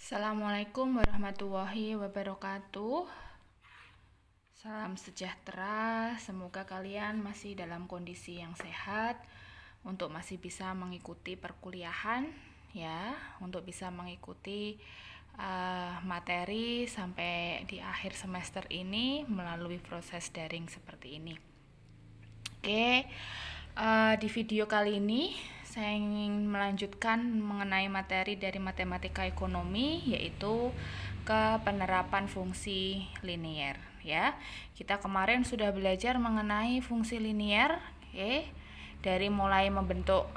Assalamualaikum warahmatullahi wabarakatuh. Salam sejahtera. Semoga kalian masih dalam kondisi yang sehat untuk masih bisa mengikuti perkuliahan ya, untuk bisa mengikuti materi sampai di akhir semester ini melalui proses daring seperti ini. Oke, di video kali ini saya ingin melanjutkan mengenai materi dari matematika ekonomi, yaitu ke penerapan fungsi linier ya. Kita kemarin sudah belajar mengenai fungsi linier, oke, dari mulai membentuk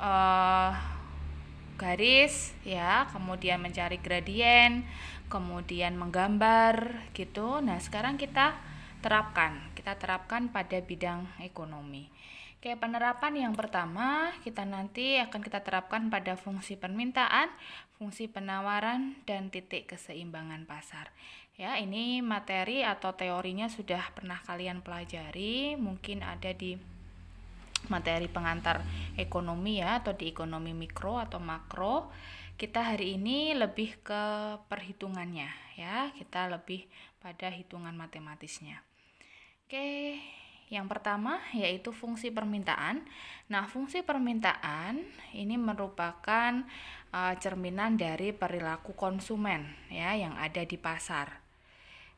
garis ya, kemudian mencari gradien, kemudian menggambar gitu. Nah, sekarang kita terapkan pada bidang ekonomi. Oke, penerapan yang pertama kita terapkan pada fungsi permintaan, fungsi penawaran, dan titik keseimbangan pasar. Ya, ini materi atau teorinya sudah pernah kalian pelajari, mungkin ada di materi pengantar ekonomi ya, atau di ekonomi mikro atau makro. Kita hari ini lebih ke perhitungannya ya, kita lebih pada hitungan matematisnya. Oke, yang pertama yaitu fungsi permintaan. Nah, fungsi permintaan ini merupakan cerminan dari perilaku konsumen ya yang ada di pasar.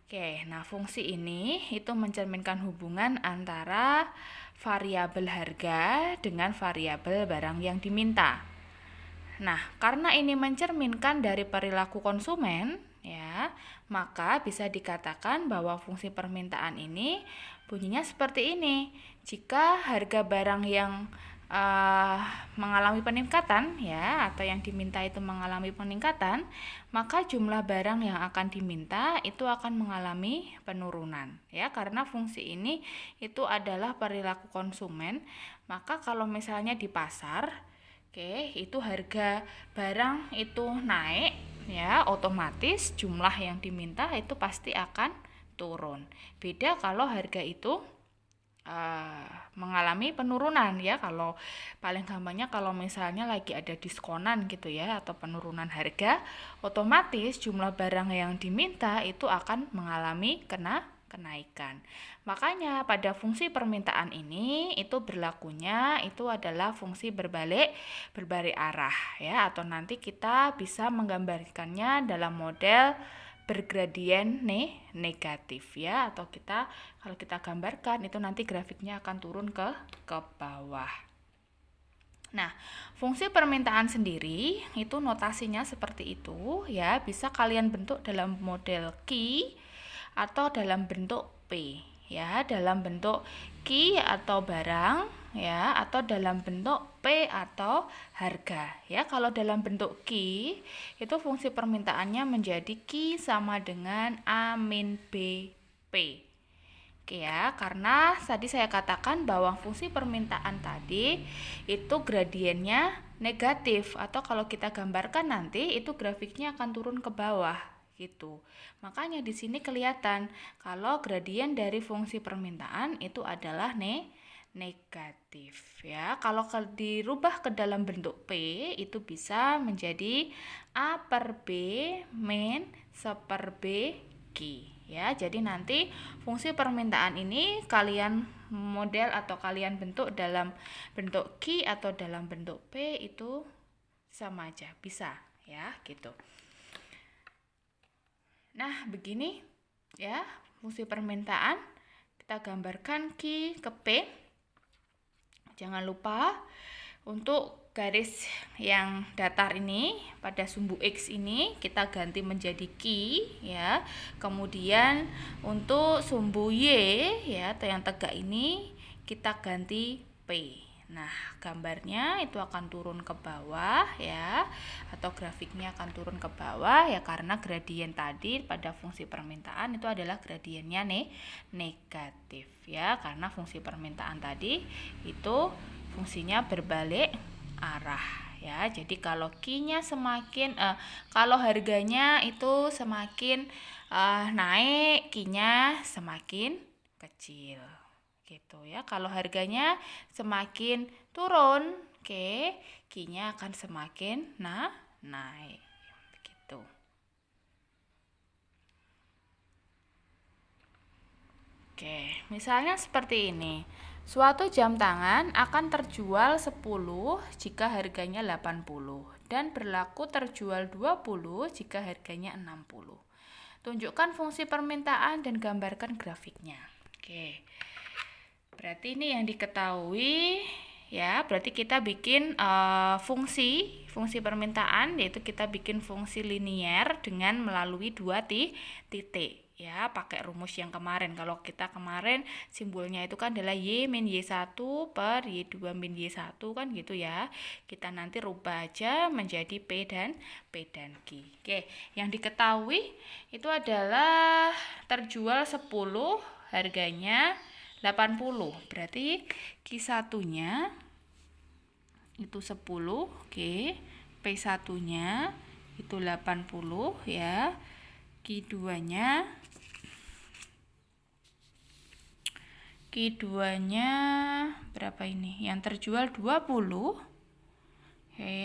Oke, nah fungsi ini itu mencerminkan hubungan antara variabel harga dengan variabel barang yang diminta. Nah, karena ini mencerminkan dari perilaku konsumen, ya, maka bisa dikatakan bahwa fungsi permintaan ini bunyinya seperti ini. Jika harga barang yang mengalami peningkatan, ya, atau yang diminta itu mengalami peningkatan, maka jumlah barang yang akan diminta itu akan mengalami penurunan, ya, karena fungsi ini itu adalah perilaku konsumen. Maka kalau misalnya di pasar, oke, itu harga barang itu naik ya, otomatis jumlah yang diminta itu pasti akan turun. Beda kalau harga itu mengalami penurunan ya. Kalau paling gampangnya kalau misalnya lagi ada diskonan gitu ya, atau penurunan harga, otomatis jumlah barang yang diminta itu akan mengalami kenaikan. Makanya pada fungsi permintaan ini itu berlakunya itu adalah fungsi berbalik arah ya, atau nanti kita bisa menggambarkannya dalam model bergradien negatif ya, atau kalau kita gambarkan itu nanti grafiknya akan turun ke bawah. Nah, fungsi permintaan sendiri itu notasinya seperti itu ya, bisa kalian bentuk dalam model Q atau dalam bentuk P ya, dalam bentuk Q atau barang ya, atau dalam bentuk P atau harga ya. Kalau dalam bentuk Q itu fungsi permintaannya menjadi Q sama dengan A min B P. Oke ya, karena tadi saya katakan bahwa fungsi permintaan tadi itu gradiennya negatif, atau kalau kita gambarkan nanti itu grafiknya akan turun ke bawah gitu. Makanya di sini kelihatan kalau gradien dari fungsi permintaan itu adalah negatif ya. Kalau dirubah ke dalam bentuk P itu bisa menjadi A per B min seper B Q ya. Jadi nanti fungsi permintaan ini kalian model atau kalian bentuk dalam bentuk Q atau dalam bentuk P itu sama aja, bisa ya gitu. Nah, begini ya fungsi permintaan. Kita gambarkan Q ke P. Jangan lupa untuk garis yang datar ini pada sumbu X ini kita ganti menjadi Q ya. Kemudian untuk sumbu Y ya, atau yang tegak ini kita ganti P. Nah, gambarnya itu akan turun ke bawah ya, atau grafiknya akan turun ke bawah ya, karena gradien tadi pada fungsi permintaan itu adalah gradiennya negatif ya, karena fungsi permintaan tadi itu fungsinya berbalik arah ya. Jadi kalau Q-nya semakin kalau harganya itu semakin naik, Q-nya semakin kecil gitu ya. Kalau harganya semakin turun, oke, Q-nya akan semakin naik begitu. Oke, misalnya seperti ini. Suatu jam tangan akan terjual 10 jika harganya 80 dan berlaku terjual 20 jika harganya 60. Tunjukkan fungsi permintaan dan gambarkan grafiknya. Oke. Berarti ini yang diketahui ya, berarti kita bikin fungsi permintaan, yaitu kita bikin fungsi linier dengan melalui dua titik ya, pakai rumus yang kemarin. Kalau kita kemarin simbolnya itu kan adalah Y min Y1 per Y2 min Y1 kan gitu ya. Kita nanti rubah aja menjadi P dan Q. Oke, yang diketahui itu adalah terjual 10, harganya 80. Berarti Q1-nya itu 10, oke. P1-nya itu 80 ya. Q2-nya berapa ini? Yang terjual 20. Oke.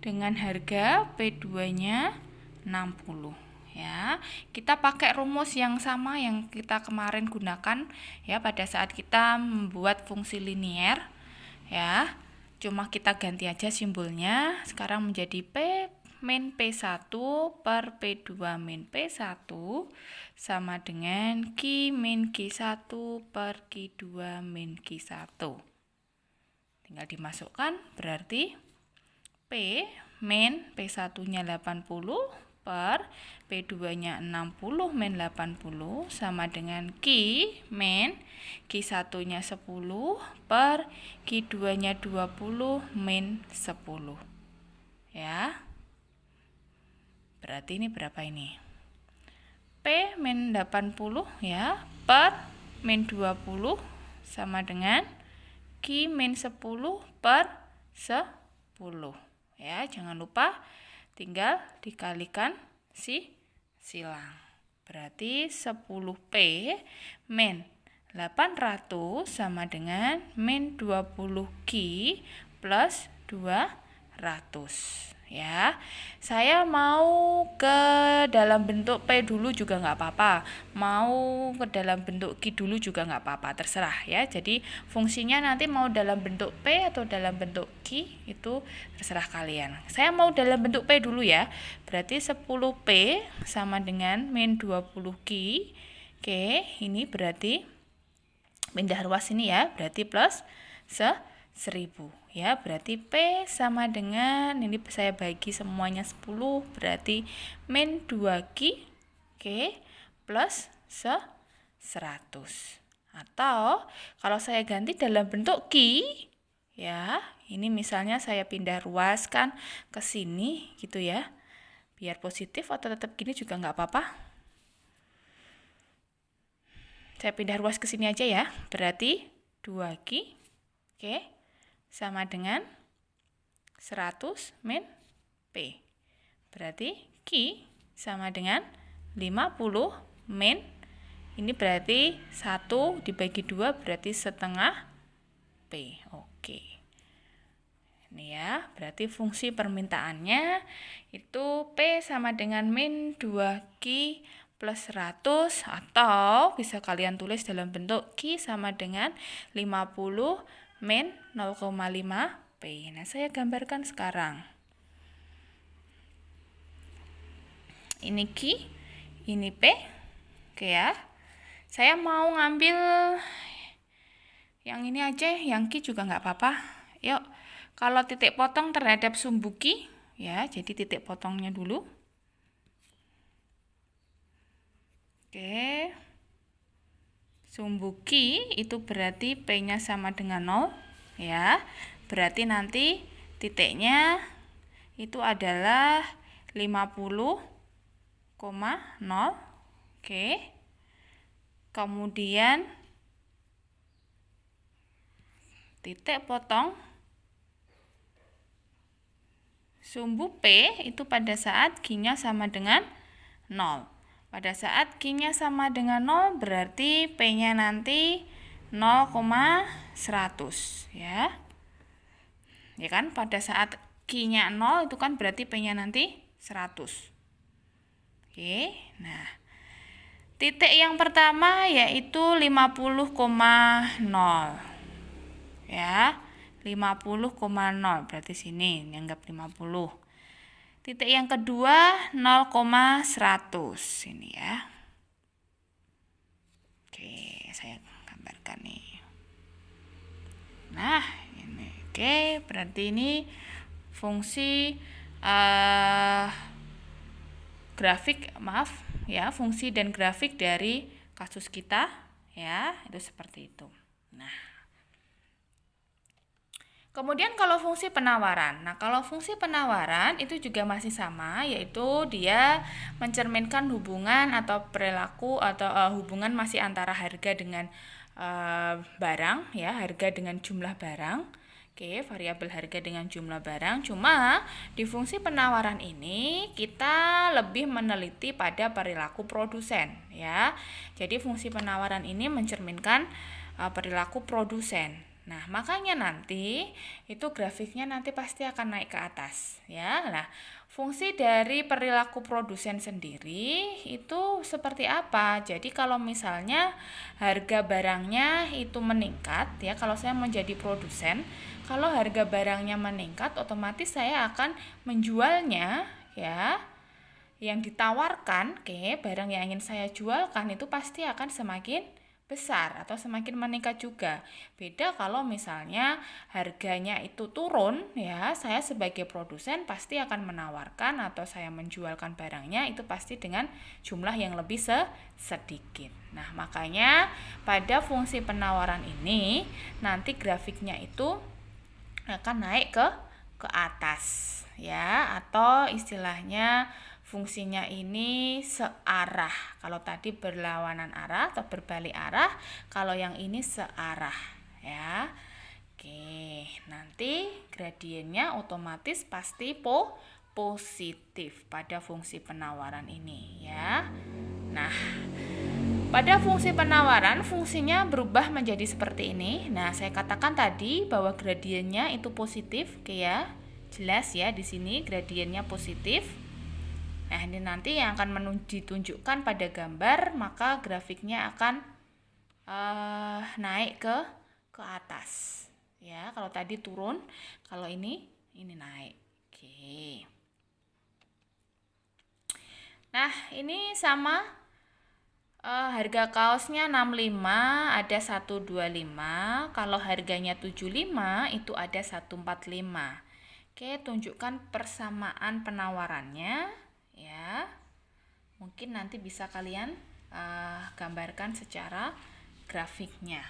Dengan harga P2-nya 60. Ya, kita pakai rumus yang sama yang kita kemarin gunakan ya pada saat kita membuat fungsi linier ya. Cuma kita ganti aja simbolnya. Sekarang menjadi P min P1 per P2 min P1 sama dengan Q min Q1 per Q2 min Q1. Tinggal dimasukkan, berarti P min P1-nya 80 per P2-nya 60 min 80 sama dengan Q min Q1-nya 10 per Q2-nya 20 min 10. Ya. Berarti ini berapa ini? P min 80 ya per min 20 sama dengan Q min 10 per 10. Ya, jangan lupa tinggal dikalikan silang. Berarti 10P min 800 sama dengan min 20Q plus 200. Ya, saya mau ke dalam bentuk P dulu juga nggak apa-apa, mau ke dalam bentuk Q dulu juga nggak apa-apa, terserah ya. Jadi fungsinya nanti mau dalam bentuk P atau dalam bentuk Q itu terserah kalian. Saya mau dalam bentuk P dulu ya, berarti 10P sama dengan min 20Q. Oke, ini berarti pindah ruas ini ya, berarti plus 1000 ya, berarti P sama dengan ini saya bagi semuanya 10, berarti min 2Q oke, plus 100. Atau kalau saya ganti dalam bentuk Q ya, ini misalnya saya pindah ruas kan ke sini gitu ya, biar positif atau tetap gini juga nggak apa-apa. Saya pindah ruas ke sini aja ya, berarti 2Q oke, sama dengan 100 min P. Berarti Q sama dengan 50 min, ini berarti 1 dibagi 2 berarti setengah P. Oke. Ini ya, berarti fungsi permintaannya itu P sama dengan min 2Q plus 100, atau bisa kalian tulis dalam bentuk Q sama dengan 50 min 0,5 P. Nah, saya gambarkan sekarang. Ini Q, ini P. Oke ya. Saya mau ngambil yang ini aja, yang Q juga nggak apa-apa. Yuk, kalau titik potong terhadap sumbu Q, ya, jadi titik potongnya dulu. Oke. Sumbu Q itu berarti P-nya sama dengan 0 ya. Berarti nanti titiknya itu adalah 50,0. Oke. Kemudian titik potong sumbu P itu pada saat Q-nya sama dengan 0. Pada saat Q-nya sama dengan 0 berarti P-nya nanti 0,100 ya. Ya kan, pada saat Q-nya 0 itu kan berarti P-nya nanti 100. Oke, nah Titik yang pertama yaitu 50,0. Ya, 50,0 berarti sini dianggap 50. Titik yang kedua 0,100 ini ya. Oke, saya gambarkan nih. Nah, ini. Oke, berarti ini fungsi grafik, fungsi dan grafik dari kasus kita ya, itu seperti itu. Nah, kemudian kalau fungsi penawaran. Nah, kalau fungsi penawaran itu juga masih sama, yaitu dia mencerminkan hubungan atau perilaku atau hubungan masih antara harga dengan barang ya, harga dengan jumlah barang. Oke, variabel harga dengan jumlah barang. Cuma di fungsi penawaran ini kita lebih meneliti pada perilaku produsen ya. Jadi fungsi penawaran ini mencerminkan perilaku produsen. Nah, makanya nanti itu grafiknya nanti pasti akan naik ke atas ya. Nah, fungsi dari perilaku produsen sendiri itu seperti apa? Jadi kalau misalnya harga barangnya itu meningkat ya, kalau saya menjadi produsen, kalau harga barangnya meningkat, otomatis saya akan menjualnya ya. Yang ditawarkan, barang yang ingin saya jualkan itu pasti akan semakin besar atau semakin meningkat juga. Beda kalau misalnya harganya itu turun ya, saya sebagai produsen pasti akan menawarkan atau saya menjualkan barangnya itu pasti dengan jumlah yang lebih sedikit. Nah, makanya pada fungsi penawaran ini nanti grafiknya itu akan naik ke atas ya, atau istilahnya fungsinya ini searah. Kalau tadi berlawanan arah atau berbalik arah, kalau yang ini searah ya. Oke, nanti gradiennya otomatis pasti positif pada fungsi penawaran ini ya. Nah, pada fungsi penawaran, fungsinya berubah menjadi seperti ini. Nah, saya katakan tadi bahwa gradiennya itu positif, ya. Jelas ya di sini gradiennya positif. Nah, ini nanti yang akan ditunjukkan pada gambar, maka grafiknya akan naik ke atas. Ya, kalau tadi turun, kalau ini naik. Oke. Nah, ini sama. Harga kaosnya 65, ada 125. Kalau harganya 75 itu ada 145. Oke, tunjukkan persamaan penawarannya ya. Mungkin nanti bisa kalian gambarkan secara grafiknya.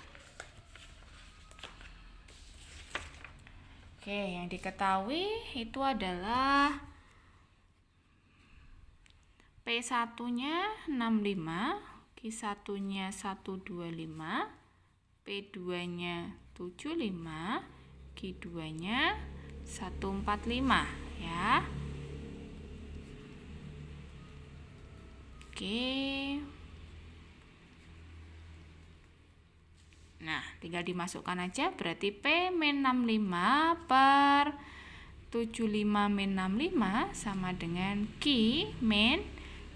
Oke, yang diketahui itu adalah P1-nya 65, Q1-nya 125, P2-nya 75, Q2-nya 145 ya. Oke. Nah, tinggal dimasukkan aja, berarti P-65 per 75 min 65 sama dengan Q min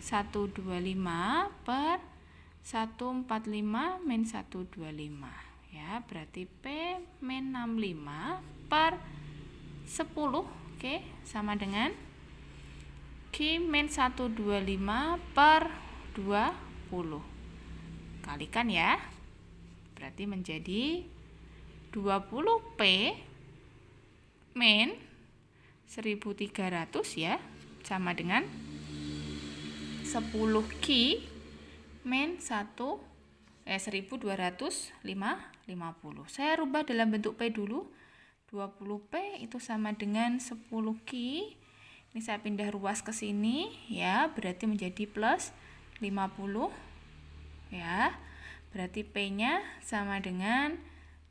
125 per 145 min 125 ya, berarti P min 65 per 10 sama dengan Q min 125 per 20. Kalikan ya, berarti menjadi 20P min 1300 ya, sama dengan 10Q min 1250. Saya rubah dalam bentuk P dulu. 20P itu sama dengan 10Q. Ini saya pindah ruas ke sini ya, berarti menjadi plus 50 ya. Berarti P-nya sama dengan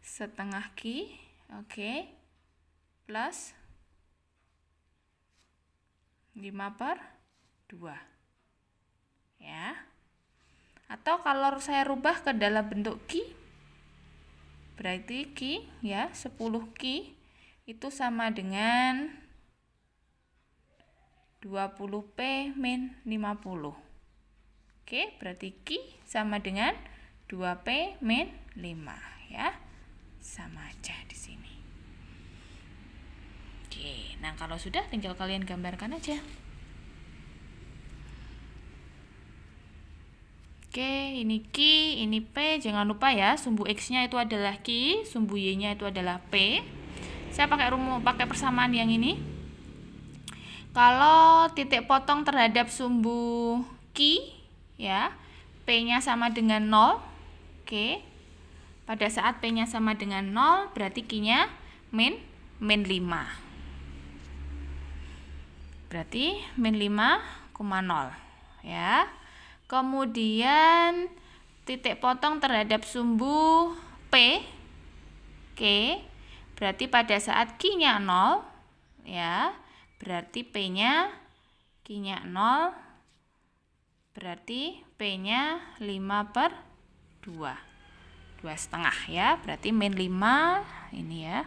setengah Q. Oke. Plus 5/2 ya. Atau kalau saya rubah ke dalam bentuk Q, berarti Q ya, 10Q itu sama dengan 20P min 50. Oke, berarti Q sama dengan 2P min 5 ya. Sama aja di sini. Oke, nah kalau sudah tinggal kalian gambarkan aja. Oke, ini Q, ini P. Jangan lupa ya, sumbu X-nya itu adalah Q, sumbu Y-nya itu adalah P. Saya pakai persamaan yang ini. Kalau titik potong terhadap sumbu Q, ya, P-nya sama dengan 0. Oke. Pada saat P-nya sama dengan 0, berarti Q-nya min 5. Berarti min 5,0, ya. Kemudian titik potong terhadap sumbu P, oke, berarti pada saat Q-nya 0, ya, berarti Q-nya 0, berarti P-nya 5/2, 2,5 ya, berarti min 5, ini ya,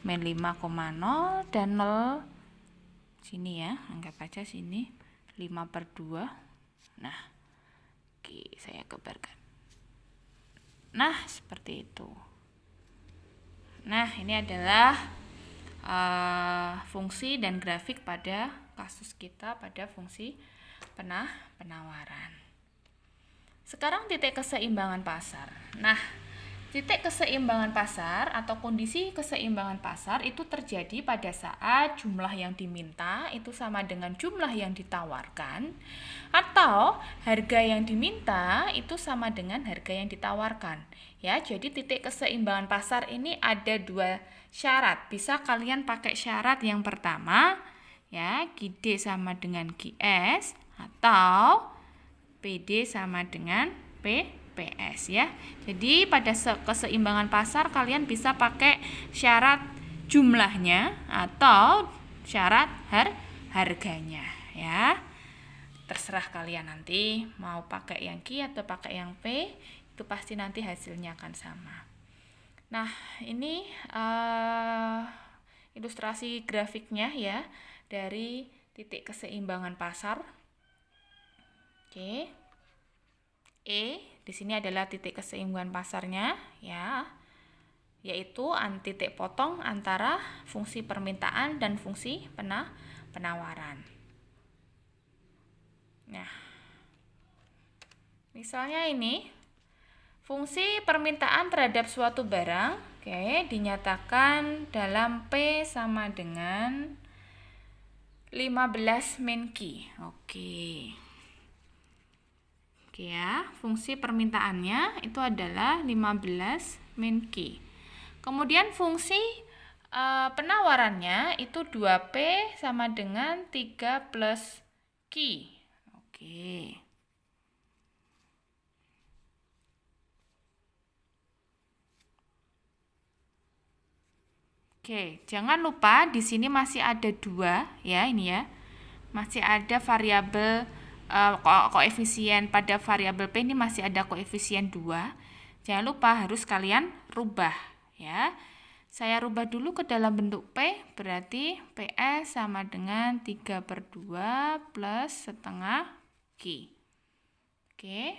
min 5,0 dan 0, sini ya, anggap aja sini 5/2. Nah, oke, saya gambarkan. Nah, seperti itu. Nah, ini adalah fungsi dan grafik pada kasus kita pada fungsi penawaran. Sekarang titik keseimbangan pasar. Nah, titik keseimbangan pasar atau kondisi keseimbangan pasar itu terjadi pada saat jumlah yang diminta itu sama dengan jumlah yang ditawarkan, atau harga yang diminta itu sama dengan harga yang ditawarkan. Ya, jadi titik keseimbangan pasar ini ada 2 syarat. Bisa kalian pakai syarat yang pertama, ya, QD sama dengan QS atau PD sama dengan PS ya. Jadi pada keseimbangan pasar kalian bisa pakai syarat jumlahnya atau syarat harganya ya. Terserah kalian nanti mau pakai yang Q atau pakai yang P, itu pasti nanti hasilnya akan sama. Nah, ini ilustrasi grafiknya ya dari titik keseimbangan pasar. Oke. Di sini adalah titik keseimbangan pasarnya ya, yaitu titik potong antara fungsi permintaan dan fungsi penawaran. Nah, misalnya ini fungsi permintaan terhadap suatu barang, oke, dinyatakan dalam P sama dengan 15 min Q. Oke ya, fungsi permintaannya itu adalah 15 min Q. Kemudian fungsi penawarannya itu 2P sama dengan 3 plus Q. Oke. Oke, jangan lupa di sini masih ada 2 ya, ini ya. Masih ada variabel koefisien pada variabel P ini masih ada koefisien 2. Jangan lupa harus kalian rubah ya. Saya rubah dulu ke dalam bentuk P, berarti PS sama dengan 3/2 plus setengah Q. Oke.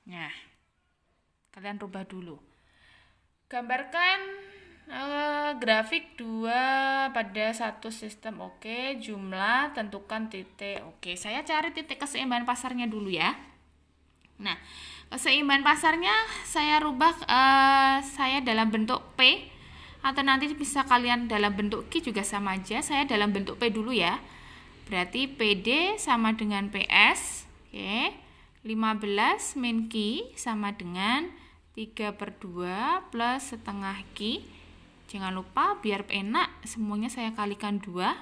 Nah, kalian rubah dulu. Gambarkan grafik 2 pada satu sistem. Oke, jumlah, tentukan titik. Oke, saya cari titik keseimbangan pasarnya dulu ya. Nah, keseimbangan pasarnya saya rubah saya dalam bentuk P, atau nanti bisa kalian dalam bentuk Q juga sama aja. Saya dalam bentuk P dulu ya. Berarti PD sama dengan PS. Oke, 15 min Q sama dengan 3/2 plus setengah Q. Jangan lupa biar enak semuanya saya kalikan 2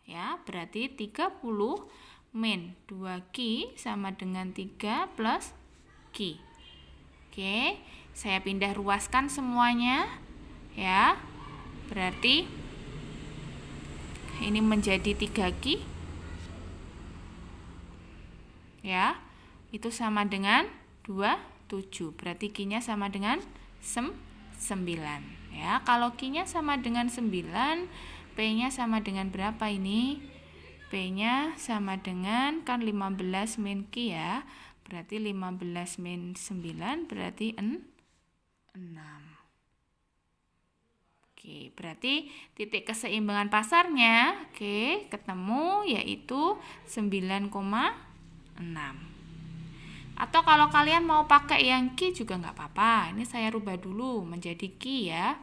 ya, berarti 30 min 2Q sama dengan 3 plus Q. Oke, saya pindah ruaskan semuanya ya. Berarti ini menjadi 3Q ya. Itu sama dengan 27. Berarti Q-nya sama dengan 9 ya. Kalau Q-nya sama dengan 9, P-nya sama dengan berapa ini? P-nya sama dengan kan 15 min Q ya. Berarti 15 min 9 berarti 6. Oke, berarti titik keseimbangan pasarnya ketemu yaitu 9,6. Atau kalau kalian mau pakai yang Q juga nggak apa-apa. Ini saya rubah dulu menjadi Q ya.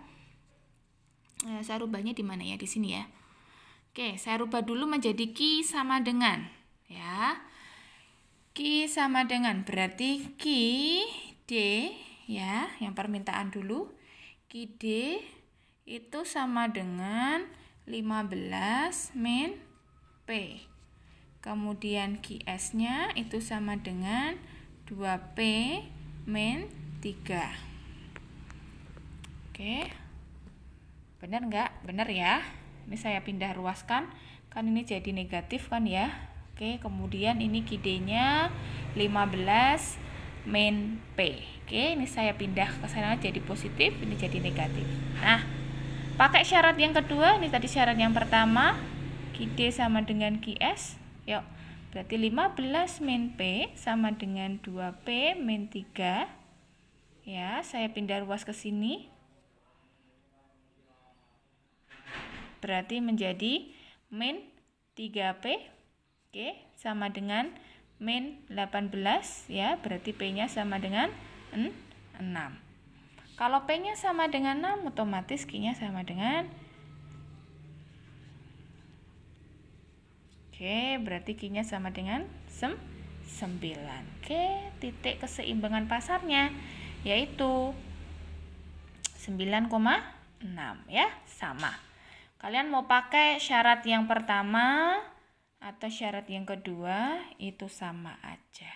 Saya rubahnya di mana ya? Di sini ya. Oke, saya rubah dulu menjadi Q sama dengan ya. Q sama dengan berarti Q D ya, yang permintaan dulu. Q D itu sama dengan 15 min P. Kemudian QS-nya itu sama dengan 2P min 3. Oke. Benar nggak? Benar ya. Ini saya pindah ruaskan, kan ini jadi negatif kan ya. Oke, kemudian ini QD-nya 15 min P. Oke, ini saya pindah ke sana jadi positif, ini jadi negatif. Nah, pakai syarat yang kedua, ini tadi syarat yang pertama, QD sama dengan QS. Yuk, berarti 15 min P sama dengan 2P min 3. Ya, saya pindah ruas ke sini. Berarti menjadi min 3P. Oke, sama dengan min 18 ya, berarti P-nya sama dengan 6. Kalau P-nya sama dengan 6, otomatis Q-nya sama dengan berarti Q-nya sama dengan 9. Oke, titik keseimbangan pasarnya yaitu 9,6 ya, sama. Kalian mau pakai syarat yang pertama atau syarat yang kedua itu sama aja.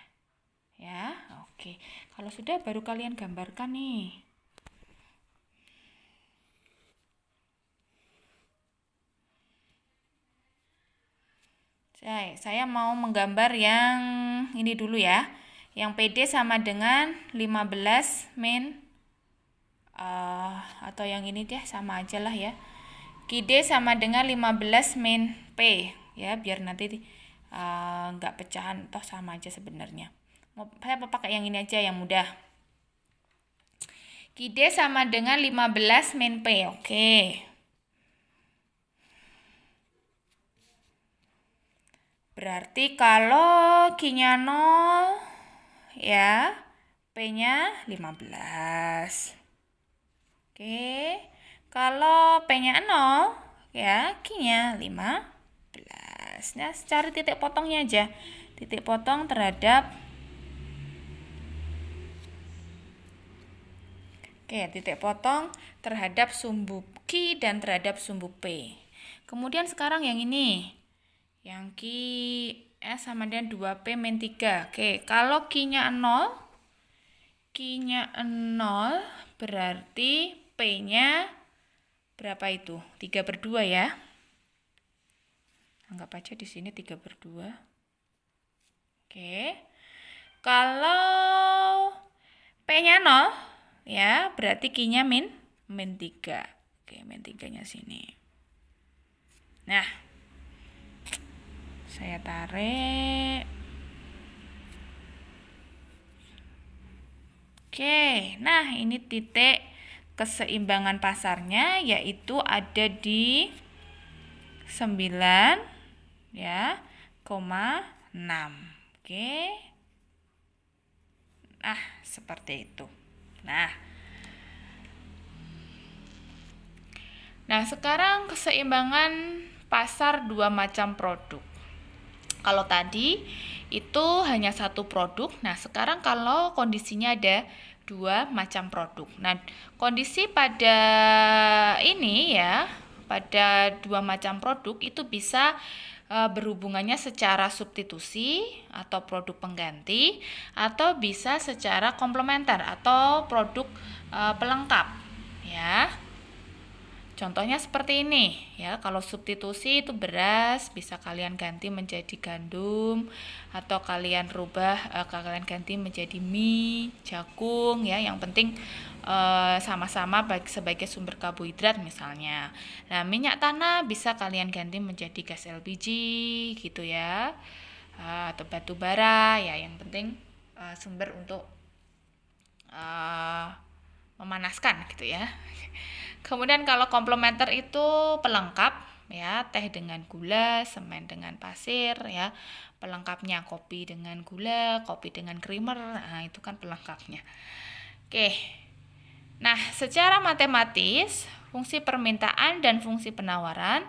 Ya, oke. Kalau sudah baru kalian gambarkan nih. Saya mau menggambar yang ini dulu ya. Yang PD sama dengan 15 min atau yang ini deh sama aja lah ya. QD sama dengan 15 min P ya, biar nanti nggak pecahan, toh sama aja sebenarnya. Saya mau pakai yang ini aja yang mudah. QD sama dengan 15 min P. Oke. Berarti kalau Q-nya 0 ya, P-nya 15. Oke. Kalau P-nya 0 ya, Q-nya 15. Nah, cari titik potongnya aja. Titik potong terhadap titik potong terhadap sumbu Q dan terhadap sumbu P. Kemudian sekarang yang ini. Yang Q sama dengan 2P min 3. Oke, kalau Q-nya 0, berarti P-nya berapa itu? 3/2 ya. Anggap aja di sini 3/2. Oke. Kalau P-nya 0 ya, berarti Q-nya min 3. Oke, min 3-nya sini. Nah, saya tarik. Oke, nah ini titik keseimbangan pasarnya yaitu ada di 9 ya, 6. Oke. Nah, seperti itu. Nah, sekarang keseimbangan pasar dua macam produk. Kalau tadi itu hanya satu produk, nah sekarang kalau kondisinya ada dua macam produk. Nah, kondisi pada ini ya, pada dua macam produk itu bisa berhubungannya secara substitusi atau produk pengganti, atau bisa secara komplementer atau produk pelengkap ya. Contohnya seperti ini ya. Kalau substitusi itu beras bisa kalian ganti menjadi gandum, atau kalian kalian ganti menjadi mie, jagung ya. Yang penting sama-sama sebagai sumber karbohidrat misalnya. Nah, minyak tanah bisa kalian ganti menjadi gas LPG gitu ya. Atau batu bara ya. Yang penting sumber untuk memanaskan gitu ya. Kemudian kalau komplementer itu pelengkap ya, teh dengan gula, semen dengan pasir ya. Pelengkapnya kopi dengan gula, kopi dengan creamer. Nah, itu kan pelengkapnya. Oke. Nah, secara matematis, fungsi permintaan dan fungsi penawaran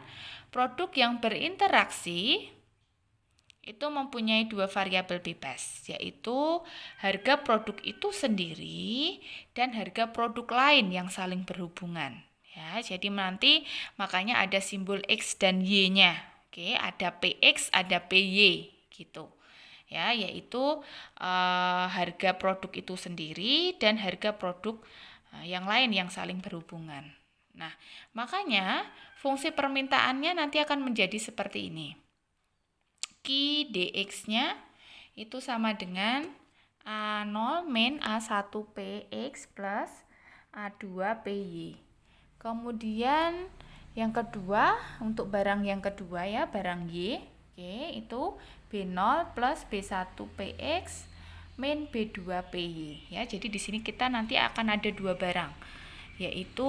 produk yang berinteraksi itu mempunyai dua variabel bebas, yaitu harga produk itu sendiri dan harga produk lain yang saling berhubungan. Ya, jadi nanti makanya ada simbol X dan Y-nya. Oke, ada PX, ada PY gitu. Ya, yaitu harga produk itu sendiri dan harga produk yang lain yang saling berhubungan. Nah, makanya fungsi permintaannya nanti akan menjadi seperti ini. Q dx-nya itu sama dengan A0 min A1 PX plus A2 PY. Kemudian yang kedua, untuk barang yang kedua ya, barang Y, oke, itu B0 plus B1 PX min B2 PY ya. Jadi di sini kita nanti akan ada dua barang, yaitu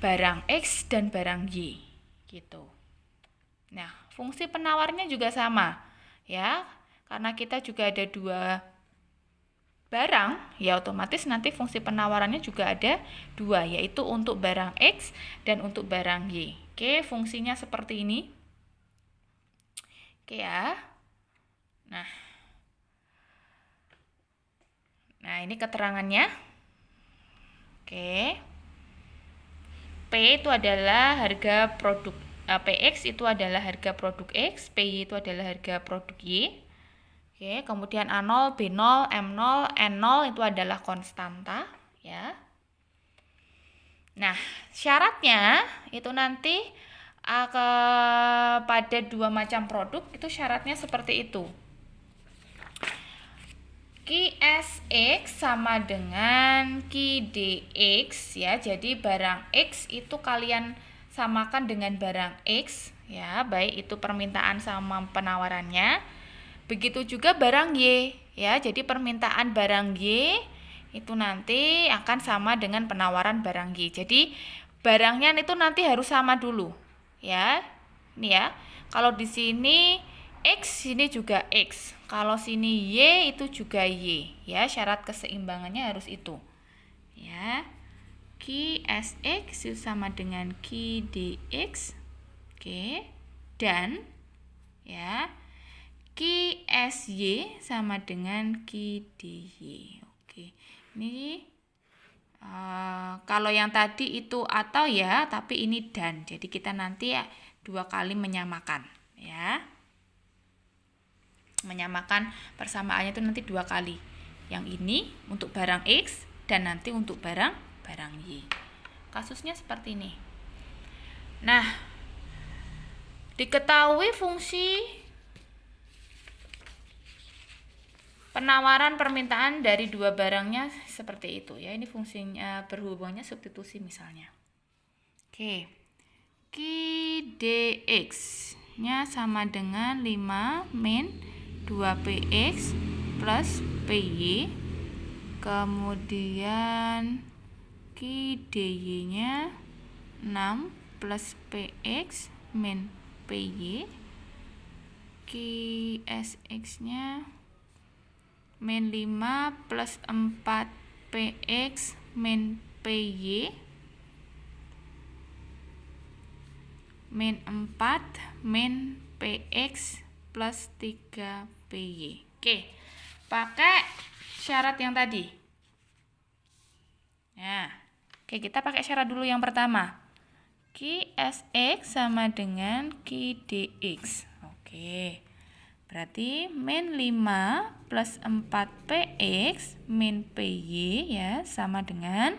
barang X dan barang Y gitu. Nah, fungsi penawarnya juga sama ya, karena kita juga ada dua barang ya, otomatis nanti fungsi penawarannya juga ada dua, yaitu untuk barang X dan untuk barang Y. Oke, fungsinya seperti ini. Oke ya. Nah ini keterangannya. Oke. P itu adalah harga produk PX itu adalah harga produk X, PY itu adalah harga produk Y. Oke, kemudian A0, B0, M0, N0 itu adalah konstanta ya. Nah, syaratnya itu nanti pada dua macam produk itu syaratnya seperti itu. QSX sama dengan QDX ya. Jadi barang X itu kalian samakan dengan barang X ya, baik itu permintaan sama penawarannya. Begitu juga barang Y ya. Jadi permintaan barang Y itu nanti akan sama dengan penawaran barang Y. Jadi barangnya itu nanti harus sama dulu ya. Ini ya. Kalau di sini X, sini juga X. Kalau sini Y itu juga Y ya. Syarat keseimbangannya harus itu ya. QSX sama dengan QDX. Oke. Dan ya, QSY sama dengan QDY. Oke. Ini kalau yang tadi itu atau ya, tapi ini dan. Jadi kita nanti dua kali menyamakan ya. Menyamakan persamaannya itu nanti dua kali. Yang ini untuk barang X dan nanti untuk barang Y. Kasusnya seperti ini. Nah, diketahui fungsi penawaran permintaan dari dua barangnya seperti itu ya. Ini fungsinya berhubungannya substitusi misalnya. Oke. QDX nya sama dengan 5 min 2PX plus PY. Kemudian QDY nya 6 plus PX min PY. QSX nya min 5 plus 4 PX min PY min 4 min PX plus 3 PY. Oke, pakai syarat yang tadi. Nah, oke, kita pakai syarat dulu yang pertama. QSX sama dengan QDX. Oke. Berarti min 5 plus 4PX min PY ya sama dengan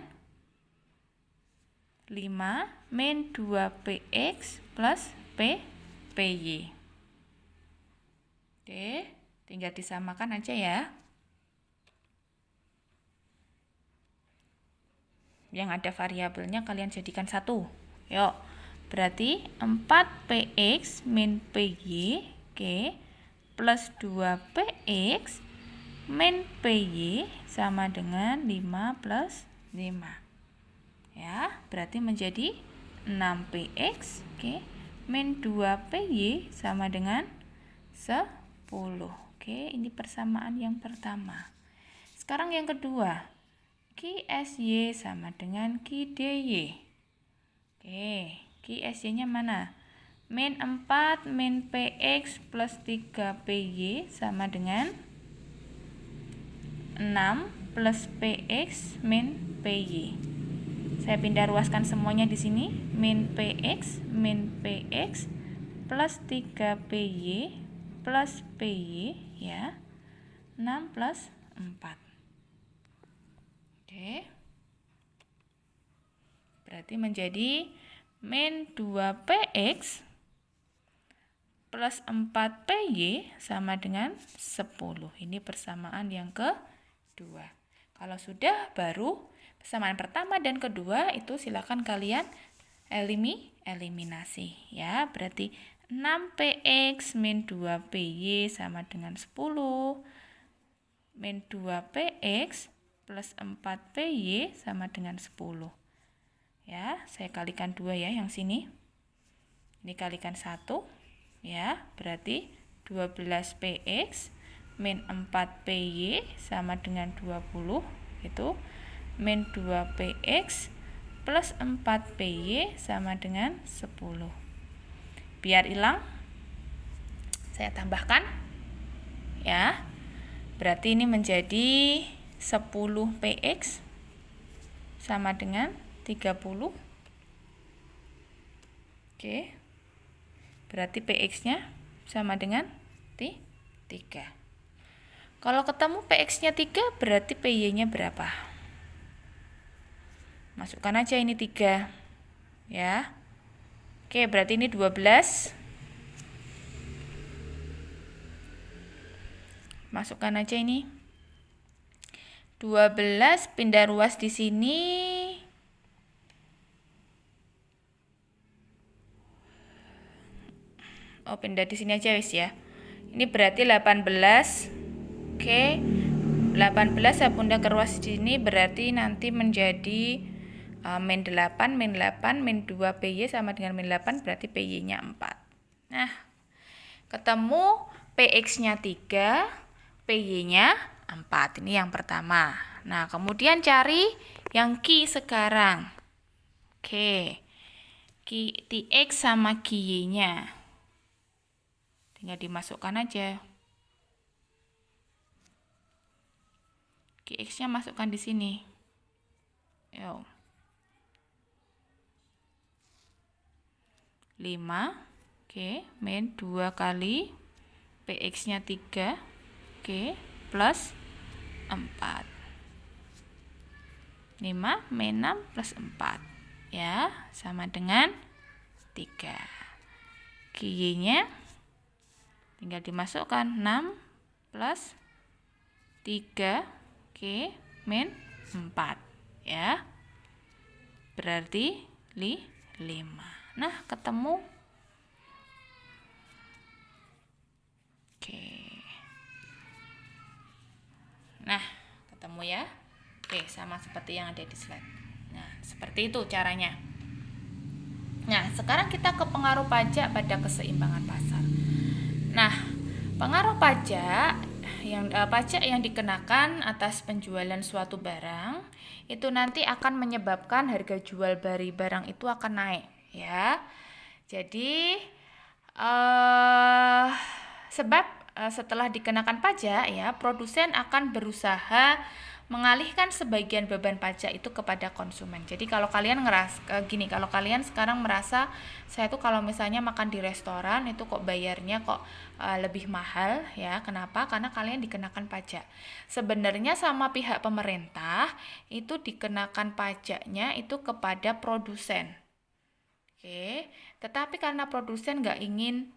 5 min 2PX plus PY. Oke, tinggal disamakan aja ya. Yang ada variabelnya kalian jadikan 1. Yuk, berarti 4PX min PY, oke, plus 2PX min PY sama dengan 5 plus 5. Ya, berarti menjadi 6PX, oke, min 2PY sama dengan 10. Oke, ini persamaan yang pertama. Sekarang yang kedua. QSY sama dengan QDY. Oke, QSY-nya mana? Min 4 min PX plus 3PY sama dengan 6 plus PX min PY. Saya pindah ruaskan semuanya di sini. Min PX plus 3PY plus PY, ya. 6 plus 4. Oke. Berarti menjadi min 2PX plus 4PY sama dengan 10. Ini persamaan yang kedua. Kalau sudah, baru persamaan pertama dan kedua itu silakan kalian eliminasi ya. Berarti 6PX min 2PY sama dengan 10. Min 2PX plus 4PY sama dengan 10. Ya, saya kalikan 2 ya yang sini. Ini kalikan 1. Ya, berarti 12PX min 4PY sama dengan 20. Itu min 2PX plus 4PY sama dengan 10. Biar hilang, saya tambahkan. Ya, berarti ini menjadi 10PX sama dengan 30. Oke. Berarti PX-nya sama dengan 3. Kalau ketemu PX-nya 3, berarti PY-nya berapa? Masukkan aja ini 3. Ya. Oke, berarti ini 12. Masukkan aja ini. 12 pindah ruas di sini. Oh, pindah di sini aja wis ya. Ini berarti 18. Oke. 18 saya pindah ke ruas di sini berarti nanti menjadi min 8 min 2 PY sama dengan min 8 berarti PY-nya 4. Nah, ketemu PX-nya 3, PY-nya 4. Ini yang pertama. Nah, kemudian cari yang Q sekarang. Oke. TX sama QY-nya. Tinggal dimasukkan aja. QX-nya masukkan di sini. Yo. 5. Oke, min 2 kali PX-nya 3. Oke, plus 4. 5 min 6 plus 4. Ya, sama dengan 3. QY-nya tinggal dimasukkan 6 plus 3. Oke, min 4. Ya. Berarti 5. Nah, ketemu. Oke. Nah, ketemu ya. Oke, sama seperti yang ada di slide. Nah, seperti itu caranya. Nah, sekarang kita ke pengaruh pajak pada keseimbangan pasar. Nah, pengaruh pajak yang dikenakan atas penjualan suatu barang itu nanti akan menyebabkan harga jual dari barang itu akan naik, ya. Jadi sebab setelah dikenakan pajak ya, produsen akan berusaha mengalihkan sebagian beban pajak itu kepada konsumen. Jadi kalau kalian gini, kalau kalian sekarang merasa saya tuh kalau misalnya makan di restoran itu kok bayarnya kok lebih mahal ya. Kenapa? Karena kalian dikenakan pajak. Sebenarnya sama pihak pemerintah itu dikenakan pajaknya itu kepada produsen. Oke, tetapi karena produsen nggak ingin